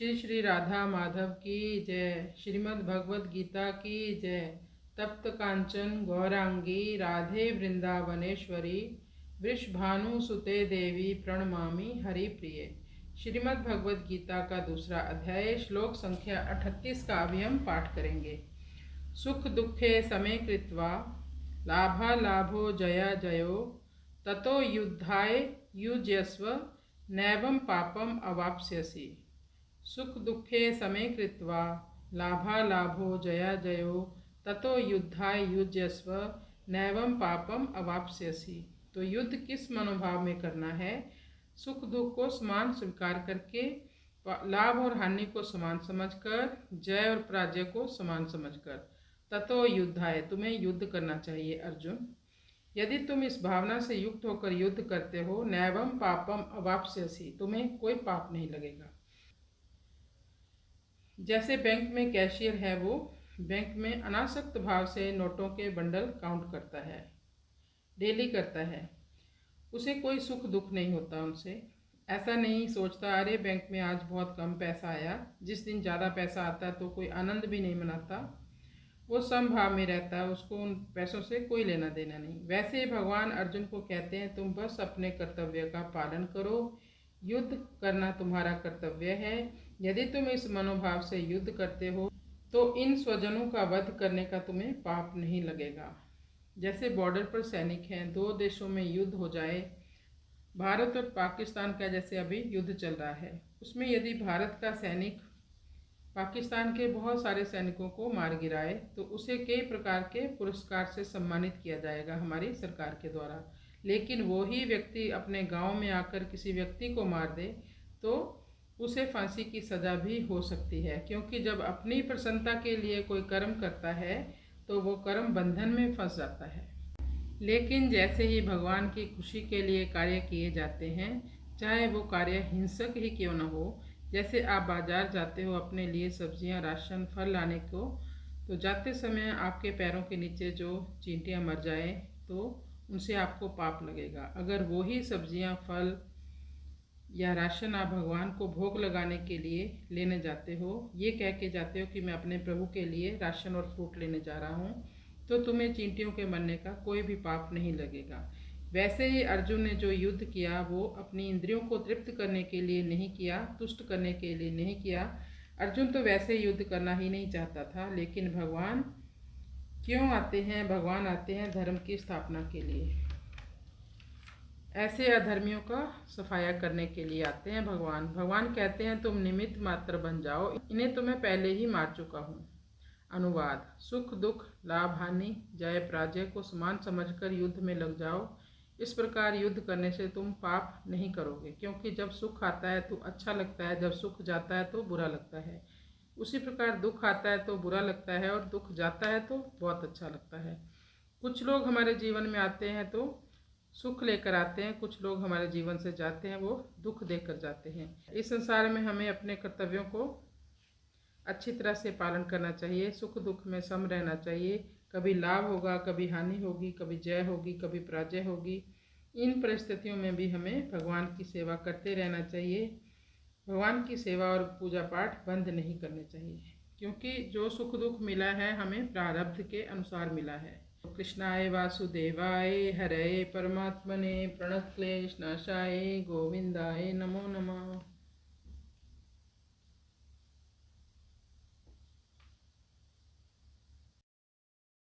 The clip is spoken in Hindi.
श्री श्री राधा माधव की जय। श्रीमद् भगवद गीता की जय। तप्त कांचन गौरांगी राधे वृंदावनेश्वरी वृषभानुसुते देवी प्रणमामि हरि प्रिय। श्रीमद् भगवद गीता का दूसरा अध्याय श्लोक संख्या 38 का अभी हम पाठ करेंगे। सुख दुखे समे कृत्वा लाभा लाभो जया जयो ततो युद्धाय युज्यस्व नैवं पापम अवाप्स्यसि। सुख दुखे समे कृत्वा लाभा लाभो जया जयो ततो युद्धाय युज्यस्व नैवं पापम अवाप्स्यसि। तो युद्ध किस मनोभाव में करना है? सुख दुख को समान स्वीकार करके, लाभ और हानि को समान समझकर, जय और पराजय को समान समझकर। ततो युद्धाय, तुम्हें युद्ध करना चाहिए अर्जुन। यदि तुम इस भावना से युक्त होकर युद्ध करते हो, नैवं पापम अवाप्स्यसि, तुम्हें कोई पाप नहीं लगेगा। जैसे बैंक में कैशियर है, वो बैंक में अनासक्त भाव से नोटों के बंडल काउंट करता है, डेली करता है, उसे कोई सुख दुख नहीं होता उनसे। ऐसा नहीं सोचता अरे बैंक में आज बहुत कम पैसा आया। जिस दिन ज़्यादा पैसा आता है तो कोई आनंद भी नहीं मनाता, वो समभाव में रहता है, उसको उन पैसों से कोई लेना देना नहीं। वैसे ही भगवान अर्जुन को कहते हैं तुम बस अपने कर्तव्य का पालन करो, युद्ध करना तुम्हारा कर्तव्य है। यदि तुम इस मनोभाव से युद्ध करते हो तो इन स्वजनों का वध करने का तुम्हें पाप नहीं लगेगा। जैसे बॉर्डर पर सैनिक हैं, दो देशों में युद्ध हो जाए, भारत और पाकिस्तान का जैसे अभी युद्ध चल रहा है, उसमें यदि भारत का सैनिक पाकिस्तान के बहुत सारे सैनिकों को मार गिराए तो उसे कई प्रकार के पुरस्कार से सम्मानित किया जाएगा हमारी सरकार के द्वारा। लेकिन वो ही व्यक्ति अपने गांव में आकर किसी व्यक्ति को मार दे तो उसे फांसी की सज़ा भी हो सकती है, क्योंकि जब अपनी प्रसन्नता के लिए कोई कर्म करता है तो वो कर्म बंधन में फंस जाता है। लेकिन जैसे ही भगवान की खुशी के लिए कार्य किए जाते हैं, चाहे वो कार्य हिंसक ही क्यों न हो, जैसे आप बाजार जाते हो अपने लिए सब्जियां, राशन, फल लाने को, तो जाते समय आपके पैरों के नीचे जो चींटियां मर जाए तो उनसे आपको पाप लगेगा। अगर वो ही सब्जियां, फल या राशन आप भगवान को भोग लगाने के लिए लेने जाते हो, ये कह के जाते हो कि मैं अपने प्रभु के लिए राशन और फ्रूट लेने जा रहा हूँ, तो तुम्हें चींटियों के मरने का कोई भी पाप नहीं लगेगा। वैसे ही अर्जुन ने जो युद्ध किया वो अपनी इंद्रियों को तृप्त करने के लिए नहीं किया, तुष्ट करने के लिए नहीं किया। अर्जुन तो वैसे युद्ध करना ही नहीं चाहता था, लेकिन भगवान क्यों आते हैं? भगवान आते हैं धर्म की स्थापना के लिए, ऐसे अधर्मियों का सफाया करने के लिए आते हैं भगवान। भगवान कहते हैं तुम निमित्त मात्र बन जाओ, इन्हें तो मैं पहले ही मार चुका हूँ। अनुवाद: सुख दुख, लाभ हानि, जय पराजय को समान समझकर युद्ध में लग जाओ। इस प्रकार युद्ध करने से तुम पाप नहीं करोगे, क्योंकि जब सुख आता है तो अच्छा लगता है, जब सुख जाता है तो बुरा लगता है। उसी प्रकार दुख आता है तो बुरा लगता है और दुख जाता है तो बहुत अच्छा लगता है। कुछ लोग हमारे जीवन में आते हैं तो सुख लेकर आते हैं, कुछ लोग हमारे जीवन से जाते हैं वो दुख देकर जाते हैं। इस संसार में हमें अपने कर्तव्यों को अच्छी तरह से पालन करना चाहिए, सुख दुख में सम रहना चाहिए। कभी लाभ होगा, कभी हानि होगी, कभी जय होगी, कभी पराजय होगी। इन परिस्थितियों में भी हमें भगवान की सेवा करते रहना चाहिए। भगवान की सेवा और पूजा पाठ बंद नहीं करने चाहिए, क्योंकि जो सुख दुख मिला है हमें प्रारब्ध के अनुसार मिला है। कृष्णाय वासुदेवाय हरे परमात्मने प्रणतक्लेशनाशाय गोविंदाय नमो नमः।